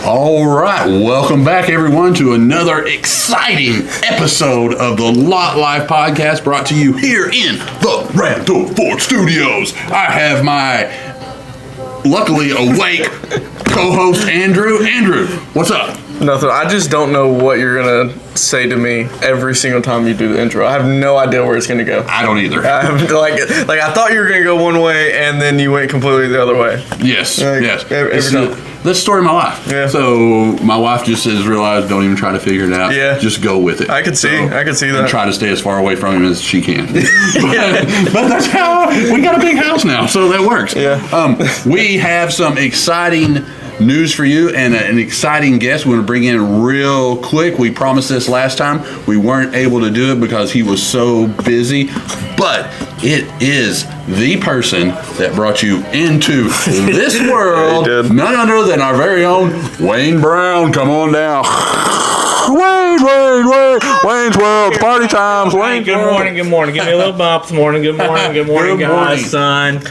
All right, welcome back, everyone, to another exciting episode of the Lot Life Podcast, brought to you here in the Randall Ford Studios. I have my luckily awake co-host Andrew. Andrew, what's up? Nothing. I just don't know what you're gonna say to me every single time you do the intro. I have no idea where it's gonna go. I don't either. Like I thought you were gonna go one way and then you went completely the other way. Yes, yes. Every time. This story of my life. Yeah. So my wife just has realized, don't even try to figure it out. Yeah. Just go with it. I could see that. And try to stay as far away from him as she can. but that's how we got a big house now, so that works. Yeah. We have some exciting news for you and an exciting guest we're going to bring in real quick. We promised this last time. We weren't able to do it because he was so busy, but it is the person that brought you into this world, none other than our very own Wayne Brown. Come on down. Wayne's World, party times, Wayne's World. Good morning. Give me a little bump this morning. Good morning, guys, son.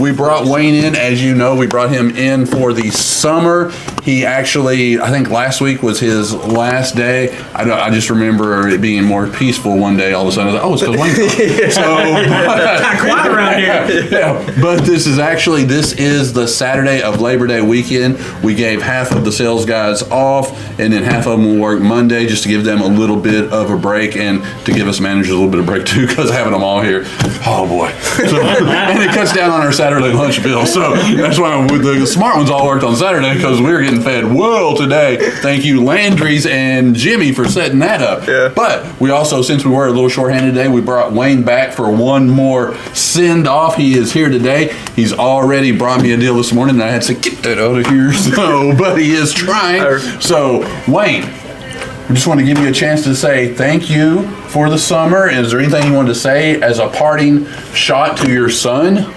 We brought Wayne in, as you know, we brought him in for the summer. He actually, I think last week was his last day. I just remember it being more peaceful one day. All of a sudden, I was like, oh, it's because Wayne's So, Kind of quiet around here. Yeah, but this is the Saturday of Labor Day weekend. We gave half of the sales guys off, and then half of them will work Monday just to give them a little bit of a break and to give us managers a little bit of break too, because having them all here, oh boy. So, and it cuts down on our Saturday lunch bill. So that's why the smart ones all worked on Saturday, because we were getting fed well today. Thank you, Landry's and Jimmy, for setting that up. Yeah. But we also, since we were a little shorthanded today, we brought Wayne back for one more send off. He is here today. He's already brought me a deal this morning, and I had to get that out of here. So, but he is trying. So, Wayne, I just want to give you a chance to say thank you for the summer. Is there anything you wanted to say as a parting shot to your son?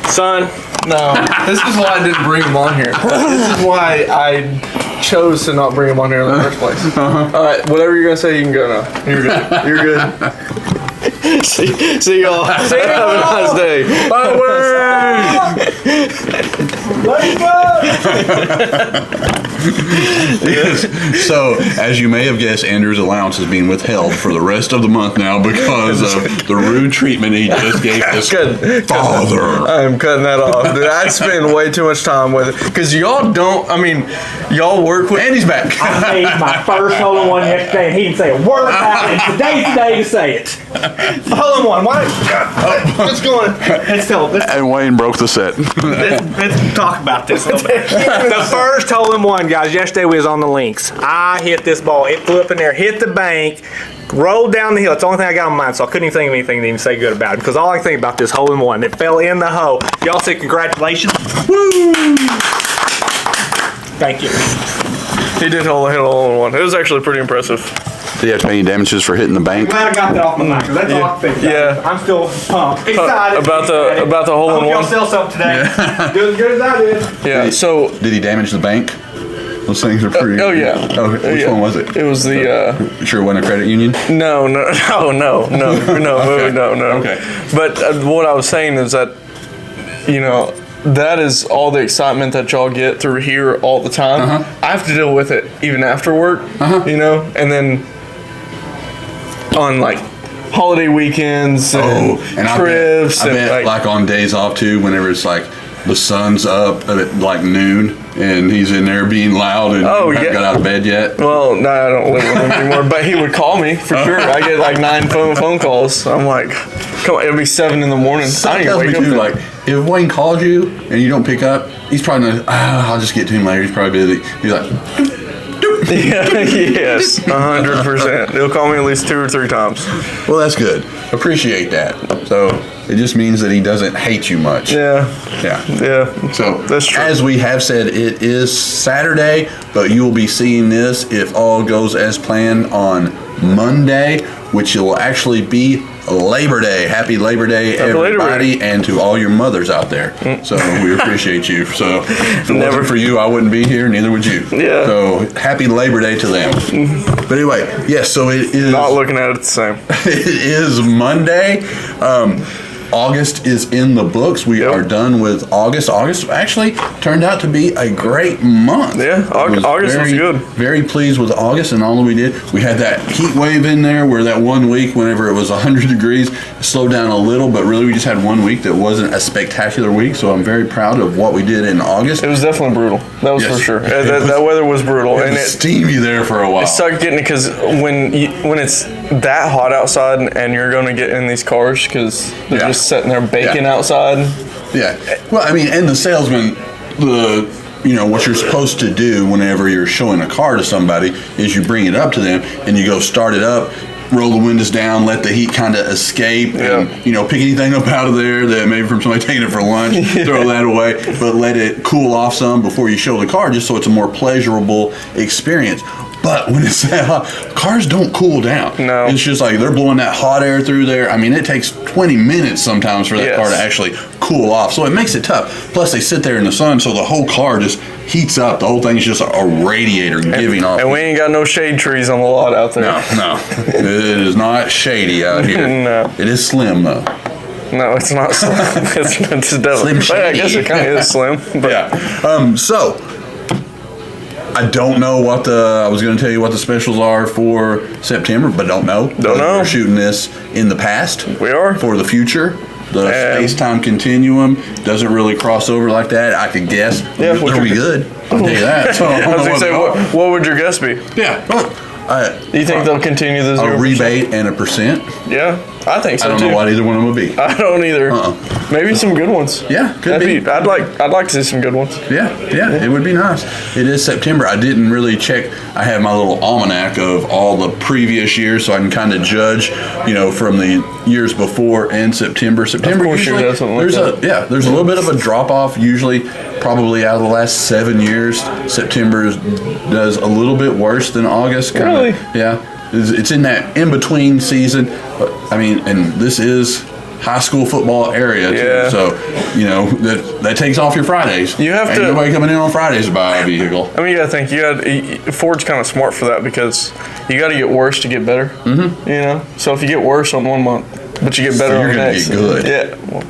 Son, no. This is why I didn't bring him on here. This is why I chose to not bring him on here in the first place. All right, whatever you're gonna say, you can go now. You're good. You're good. See y'all. Have a nice day. Bye, So, as you may have guessed, Andrew's allowance is being withheld for the rest of the month now because of the rude treatment he just gave his father. I'm cutting that off. Dude, I spend way too much time with it. Because y'all don't, y'all work with... Andy's back. I made my first hole-in-one yesterday, and he didn't say a word about it. Today's the day to say it. Hole-in-one. Let's go on. And Wayne broke the set. Let's talk about this a little bit. The first hole-in-one, guys, yesterday we was on the links. I hit this ball. It flew up in there, hit the bank, rolled down the hill. It's the only thing I got on mind, so I couldn't even think of anything to even say good about it, because all I can think about this hole-in-one. It fell in the hole. Y'all say congratulations. Woo! Thank you. He did hit a hole-in-one. It was actually pretty impressive. Did you have to pay any damages for hitting the bank? Glad I got that off my mind, because that's all I can think about. Yeah. I'm still pumped. Excited. About the hole-in-one. I hope y'all sell something today. Do as good as I did. Yeah, so... Did he damage the bank? Those things are pretty... Oh, yeah. Oh, which one was it? It was the... Sure it wasn't a credit union? No. Okay. But what I was saying is that, that is all the excitement that y'all get through here all the time. I have to deal with it even after work, and then on like holiday weekends and trips. I bet like on days off too, whenever it's like the sun's up at like noon and he's in there being loud and haven't got out of bed yet. Well, no, I don't live with him anymore, but he would call me for sure. I get like 9 phone calls. I'm like, come on, it'll be 7 in the morning. I don't even wake up. Like, if Wayne calls you and you don't pick up, he's probably not, I'll just get to him later. He's probably busy. He's like, yes, 100%. He'll call me at least 2 or 3 times. Well, that's good. Appreciate that. So it just means that he doesn't hate you much. Yeah. So that's true. As we have said, it is Saturday, but you will be seeing this, if all goes as planned, on Monday, which will actually be Labor Day. Happy Labor Day, everybody, and to all your mothers out there. So we appreciate you. So if it wasn't for you, I wouldn't be here, neither would you. Yeah. So happy Labor Day to them. But anyway, yes, so it is... Not looking at it the same. It is Monday. August is in the books. We are done with August. August actually turned out to be a great month. Yeah, August was good. Very pleased with August and all that we did. We had that heat wave in there where that one week, whenever it was 100 degrees, it slowed down a little, but really we just had one week that wasn't a spectacular week. So I'm very proud of what we did in August. It was definitely brutal. That was for sure. That weather was brutal, and it steamy there for a while. It sucked getting it because when it's that hot outside and you're going to get in these cars because they're just sitting there baking outside. Yeah. Well, I mean, and the salesman, what you're supposed to do whenever you're showing a car to somebody is you bring it up to them and you go start it up, roll the windows down, let the heat kind of escape, and pick anything up out of there that maybe from somebody taking it for lunch, throw that away, but let it cool off some before you show the car, just so it's a more pleasurable experience. But when it's that hot, cars don't cool down. No. It's just like they're blowing that hot air through there. I mean, it takes 20 minutes sometimes for that car to actually cool off. So it makes it tough. Plus, they sit there in the sun, so the whole car just heats up. The whole thing's just a radiator giving off. And we ain't got no shade trees on the lot out there. No. It is not shady out here. No. It is slim, though. No, it's not slim. it's definitely Slim I guess it kind of is slim. But. Yeah. So, I don't know I was going to tell you what the specials are for September, but don't know. Don't know. We're shooting this in the past. We are. For the future. The space-time continuum doesn't really cross over like that. I could guess. Yeah, it'll be good. I'll tell you that. So, I was going to say, what would your guess be? Yeah. You think they'll continue the 0%? A rebate and a percent? Yeah, I think so I don't know what either one of them would be. I don't either. Maybe some good ones. Yeah, could be. I'd like to see some good ones. Yeah, it would be nice. It is September. I didn't really check. I have my little almanac of all the previous years, so I can kind of judge, from the years before and September. September of course usually there's there's a little bit of a drop off. Usually, probably out of the last 7 years, September does a little bit worse than August. Really? Yeah. It's in that in-between season. I mean, and this is high school football area, too. So, that takes off your Fridays. You have Ain't nobody coming in on Fridays to buy a vehicle. I mean, you got to think, Ford's kind of smart for that because you got to get worse to get better. Mm-hmm. So if you get worse on 1 month, but you get better on the next. You're going to get good. Yeah. Well,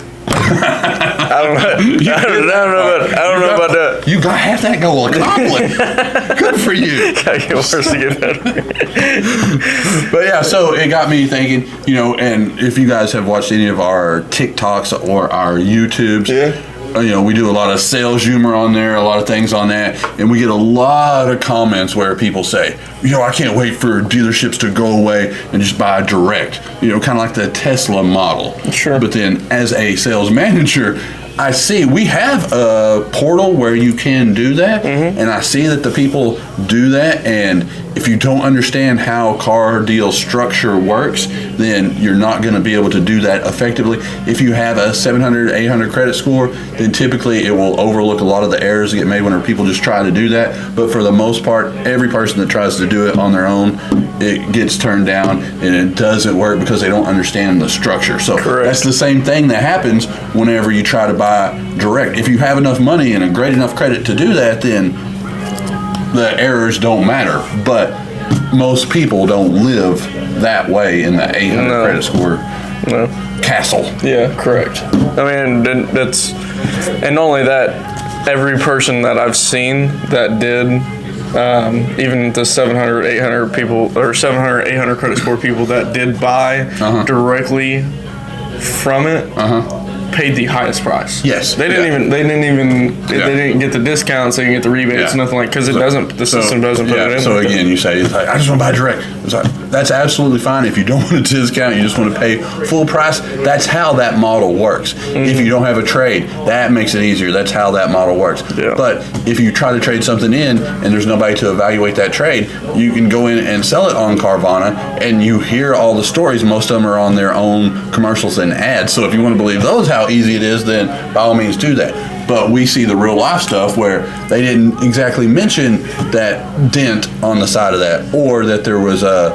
I don't know about that. You got half that goal accomplished. Good for you. Gotta get worse to get better. But yeah, so it got me thinking, and if you guys have watched any of our TikToks or our YouTubes, we do a lot of sales humor on there, a lot of things on that, and we get a lot of comments where people say, I can't wait for dealerships to go away and just buy direct, kind of like the Tesla model. Sure. But then as a sales manager, I see we have a portal where you can do that, and I see that the people do that, and if you don't understand how car deal structure works, then you're not going to be able to do that effectively. If you have a 700, 800 credit score, then typically it will overlook a lot of the errors that get made when people just try to do that. But for the most part, every person that tries to do it on their own, it gets turned down and it doesn't work because they don't understand the structure. So that's the same thing that happens whenever you try to buy direct. If you have enough money and a great enough credit to do that, then the errors don't matter. But most people don't live that way in the 800 credit score castle. Yeah, correct. I mean, that's, and not only that, every person that I've seen that did, even the 700, 800 people, or 700, 800 credit score people that did buy directly from it, paid the highest price. Yes. They didn't they didn't get the discounts, they didn't get the rebates, nothing like, because the system doesn't put it in. So again, you say, it's like, I just want to buy direct. It's like, that's absolutely fine. If you don't want a discount, you just want to pay full price, that's how that model works. If you don't have a trade, that makes it easier. That's how that model works. Yeah. But if you try to trade something in and there's nobody to evaluate that trade, you can go in and sell it on Carvana, and you hear all the stories. Most of them are on their own commercials and ads. So if you want to believe those, how easy it is, then by all means do that. But we see the real life stuff where they didn't exactly mention that dent on the side of that, or that there was a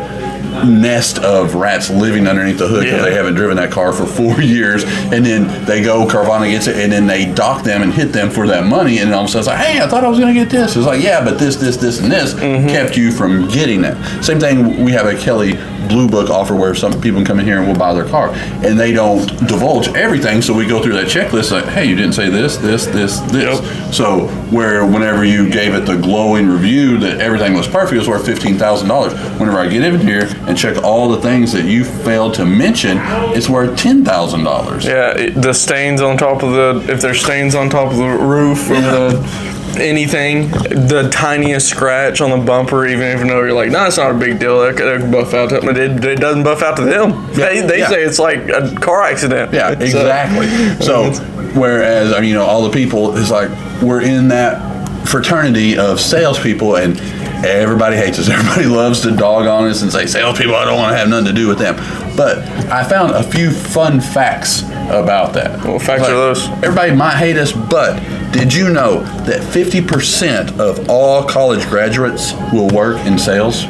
nest of rats living underneath the hood because Yeah. they haven't driven that car for 4 years, and then they go, Carvana gets it, and then they dock them and hit them for that money, and then all of a sudden it's like, hey, I thought I was going to get this. It's like, yeah, but this, and this kept you from getting that. Same thing, we have a Kelly Blue Book offer where some people can come in here and we'll buy their car, and they don't divulge everything, so we go through that checklist like, hey, you didn't say this. Yep. So where whenever you gave it the glowing review that everything was perfect, it was worth $15,000. Whenever I get in here and check all the things that you failed to mention, it's worth $10,000. Yeah, the stains on top of if there's stains on top of the roof or anything, the tiniest scratch on the bumper, even though you're like, no, it's not a big deal. It could buff out to them. It doesn't buff out to them. They Yeah. say it's like a car accident. Yeah, exactly. So, whereas, I mean, all the people, is like, we're in that fraternity of salespeople, and everybody hates us. Everybody loves to dog on us and say, salespeople, I don't want to have nothing to do with them. But I found a few fun facts about that. What facts are those? Everybody might hate us, but did you know that 50% of all college graduates will work in sales?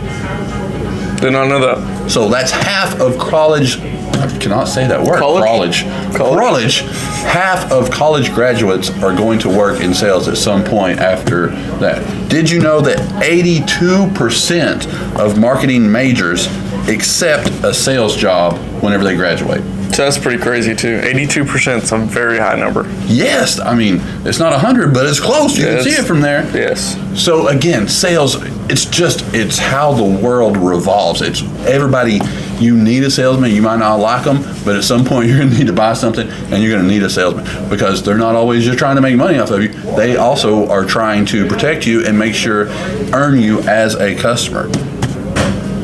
Did not know that. So that's half of college. I cannot say that word. College? College. Half of college graduates are going to work in sales at some point after that. Did you know that 82% of marketing majors accept a sales job whenever they graduate? So that's pretty crazy too. 82% is a very high number. Yes, I mean, it's not 100, but it's close. You can see it from there. Yes. So again, sales, it's how the world revolves. It's everybody, you need a salesman. You might not like them, but at some point you're going to need to buy something and you're going to need a salesman because they're not always just trying to make money off of you. They also are trying to protect you and make sure, earn you as a customer.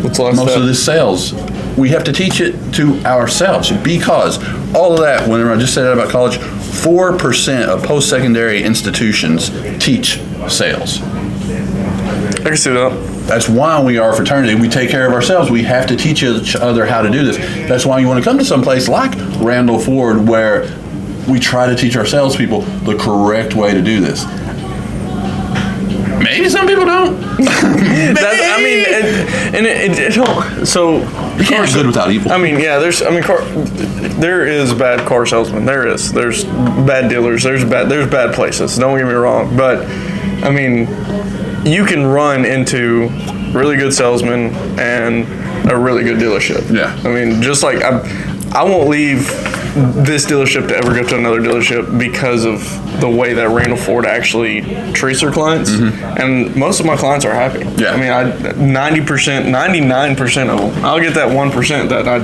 What's the last Most step? of this sales, we have to teach it to ourselves because all of that, whenever I just said that about college, 4% of post-secondary institutions teach sales. I can see that. That's why we are a fraternity. We take care of ourselves. We have to teach each other how to do this. That's why you want to come to some place like Randall Ford where we try to teach our salespeople the correct way to do this. Maybe some people don't. I mean, it don't. So You can't be good without evil. I mean, yeah. There is bad car salesmen. There's bad dealers. There's bad places. Don't get me wrong, but I mean, you can run into really good salesmen and a really good dealership. Yeah. I mean, just like I won't leave this dealership to ever go to another dealership because of the way that Randall Ford actually treats their clients. And most of my clients are happy. Yeah. I mean, 99% of them. I'll get that 1% that I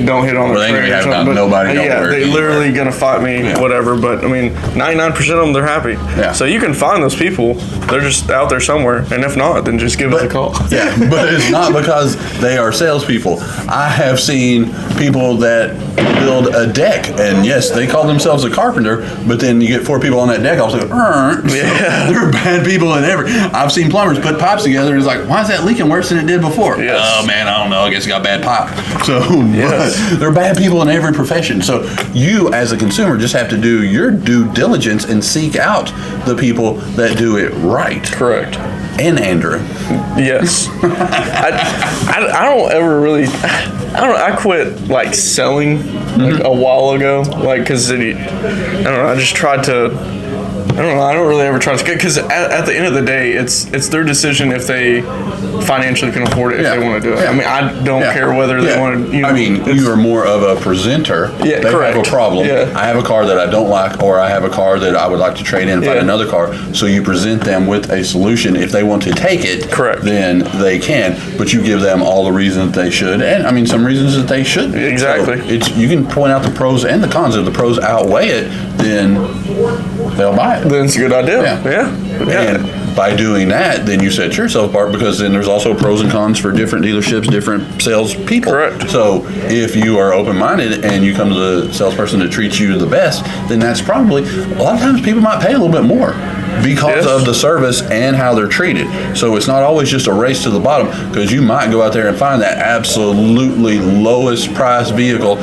don't hit on Well, the they ain't trade gonna or have something, about nobody yeah, nowhere they anywhere. literally gonna fight me, whatever. But I mean, 99% of them, they're happy. Yeah. So you can find those people. They're just out there somewhere. And if not, then just give us a call. Yeah, but it's not because they are salespeople. I have seen people that build a deck, and yes, they call themselves a carpenter, but then you get 4 people on that deck, I was like, Yeah. they're bad people in every. I've seen plumbers put pipes together, and it's like, why is that leaking worse than it did before? Yes. Oh man, I don't know. I guess it got bad pipe. So, Yes. but they're bad people in every profession. So you, as a consumer, just have to do your due diligence and seek out the people that do it right. Correct. And Andrew. Yes. I don't ever really. I quit like selling like a while ago, like because I don't know. I just tried to. I don't know. I don't really ever try to, because at the end of the day, it's their decision if they financially can afford it, if they want to do it. Yeah. I mean, I don't care whether they want to. I mean, you are more of a presenter. Yeah, they correct. have a problem. Yeah. I have a car that I don't like, or I have a car that I would like to trade in and find Yeah. another car. So you present them with a solution. If they want to take it, Correct. then they can. But you give them all the reasons that they should, and I mean some reasons that they shouldn't. Exactly. So it's you can point out the pros and the cons. If the pros outweigh it, then they'll buy it. Then it's a good idea. Yeah. And by doing that, then you set yourself apart, because then there's also pros and cons for different dealerships, different salespeople. Correct. So if you are open-minded and you come to the salesperson to treat you the best, then that's probably, a lot of times people might pay a little bit more because Yes. of the service and how they're treated. So it's not always just a race to the bottom, because you might go out there and find that absolutely lowest price vehicle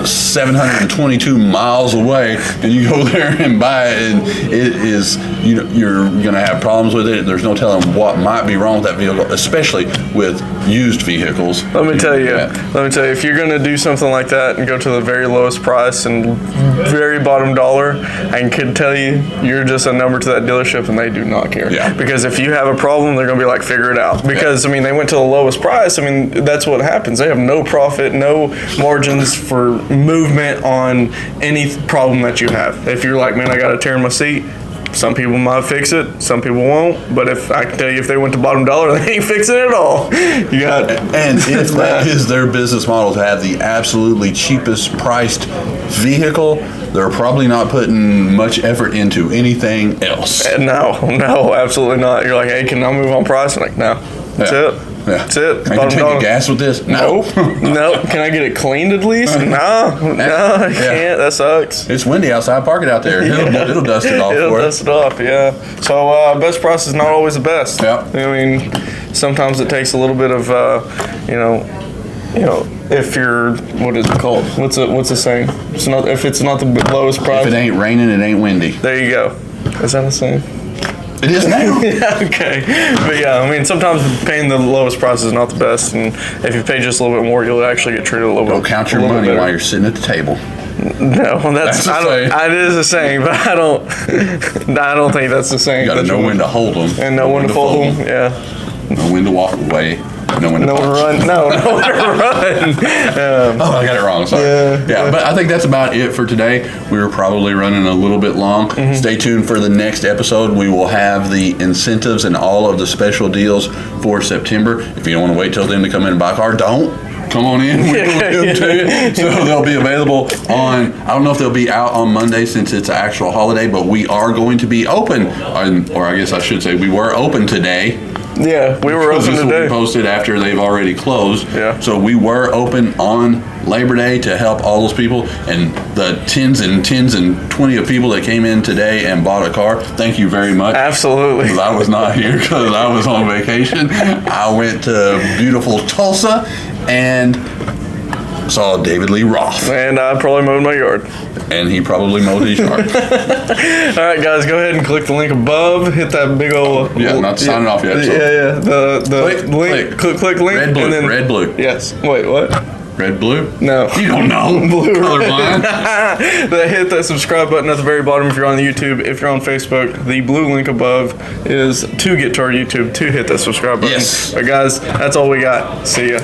722 miles away, and you go there and buy it, and it is, you're going to have problems with it. There's no telling what might be wrong with that vehicle, especially with used vehicles. Let me tell you, if you're going to do something like that and go to the very lowest price and very bottom dollar, I can tell you, you're just a number to that dealership and they do not care. Yeah. Because if you have a problem, they're going to be like, figure it out. Because, I mean, they went to the lowest price. I mean, that's what happens. They have no profit, no margins for movement on any problem that you have. If you're like, man, I got to tear in my seat, some people might fix it, some people won't. But if I can tell you, if they went to bottom dollar, they ain't fixing it at all. You got, and if that is their business model to have the absolutely cheapest priced vehicle, they're probably not putting much effort into anything else. No, absolutely not. You're like, hey, can I move on price? I'm like, no, that's it. Yeah. That's it. Can I take gas with this? No. No. Can I get it cleaned at least? No, I can't. That sucks. It's windy outside. Park it out there. It'll dust it off It'll for dust it off, yeah. So best price is not always the best. Yeah. I mean, sometimes it takes a little bit of, if you're, what is it called? What's the saying? If it's not the lowest price. If it ain't raining, it ain't windy. There you go. Is that a saying? It is now. Yeah, okay. But yeah, I mean, sometimes paying the lowest price is not the best, and if you pay just a little bit more, you'll actually get treated a little bit. Don't count your money while you're sitting at the table. No, it is a saying, but I don't think that's the saying. You gotta know when to hold them. And know when to fold them, yeah. Know when to walk away. Know when to run. No, know when to run. I got it wrong. Sorry. Yeah, but I think that's about it for today. We were probably running a little bit long. Mm-hmm. Stay tuned for the next episode. We will have the incentives and all of the special deals for September. If you don't want to wait till then to come in and buy a car, don't. Come on in. We'll give them to you. So they'll be available on, I don't know if they'll be out on Monday since it's an actual holiday, but we are going to be open, or I guess I should say we were open today. Yeah, we were open this today. Will be posted after they've already closed. Yeah. So we were open on Labor Day to help all those people, and the tens and 20 of people that came in today and bought a car. Thank you very much. Absolutely. Because I was not here because I was on vacation. I went to beautiful Tulsa and saw David Lee Roth. And I probably mowed my yard. And he probably mowed his yard. All right, guys, go ahead and click the link above. Hit that big old. Yeah, not signing off yet. So. Yeah. The link. Click link. Red blue. And then, red blue. Yes. Wait, what? Red blue? No. You don't know. Blue. Colorblind. Hit that subscribe button at the very bottom if you're on YouTube. If you're on Facebook, the blue link above is to get to our YouTube, to hit that subscribe button. Yes. But guys, that's all we got. See ya.